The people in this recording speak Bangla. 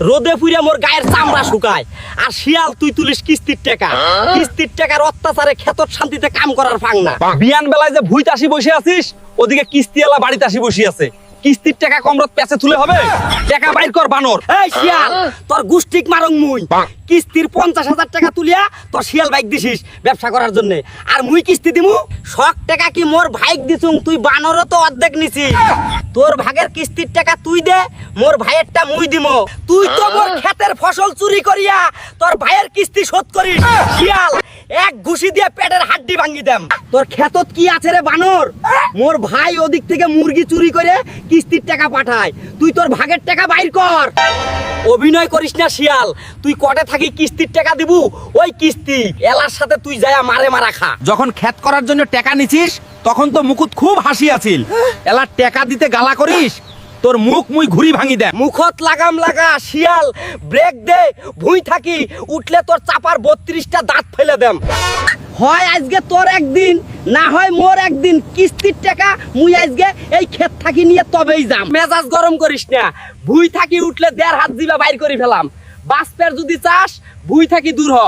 রোদে পুড়ে মোর গায়ের চামড়া শুকায়। আর শিয়াল তুই তুলিস কিস্তির টাকা, কিস্তির টাকার অত্যাচারে ক্ষেতর শান্তিতে কাম করার ফাং না। বিয়ান বেলায় যে ভুইতে আসি বসে আছিস, ওদিকে কিস্তিওয়ালা বাড়িতে আসি বসে আছে। কিস্তির টাকা কমরত পেছে তুলে হবে? টাকা বাইর কর বানর। এই শিয়াল, তোর গুষ্টিক মারং মুই। কিস্তির 50,000 টাকা তুলিয়া তোর শিয়াল বাইক দিছিস ব্যবসা করার জন্য, আর মুই কিস্তি দিমু শখ টাকা কি মোর ভাইক দিছুং, তুই বানরও তো অর্ধেক নিছিস। তোর ভাগের কিস্তির টাকা তুই দে, মোর ভাইয়েরটা মুই দিমু। তুই তো মোর ক্ষেতের ফসল চুরি করিয়া তোর ভাইয়ের কিস্তি শোধ করিস। শিয়াল, এক ঘুষি দিয়ে পেটের হাড্ডি ভাঙি দেম। তোর ক্ষেতত কি আছে রে বানর? মোর ভাই ওদিক থেকে মুরগি চুরি করে কিস্তির টাকা পাঠায়, তুই তোর ভাগের টাকা বাইর কর। অভিনয় করিস না শিয়াল, তুই কটে থাকি কিস্তির টাকা দিবু, ওই কিস্তি এলার সাথে তুই যায়া মারে মারা খা। যখন খেত করার জন্য টাকা নিছিস তখন তো মুকুত খুব হাসি আছিল, এলা টাকা দিতে গালা করিস, তোর মুখ মুই ঘুরি ভাঙি দেয়। মুখত লাগাম লাগা শিয়াল, ব্রেক দে, ভুই থাকি উঠলে তোর চাপার 32টা দাঁত ফেলে দেম। হয় আজকে তোর একদিন, না হয় মোর একদিন। কিস্তির টাকা মুই আজকে এই ক্ষেত থাকি নিয়ে তবেই যাম। মেজাজ গরম করিস না, ভুই থাকি উঠলে 1.5 হাত জিবা বাইর করে ফেলাম। বাসপের যদি চাস ভুই থাকি দূর হ।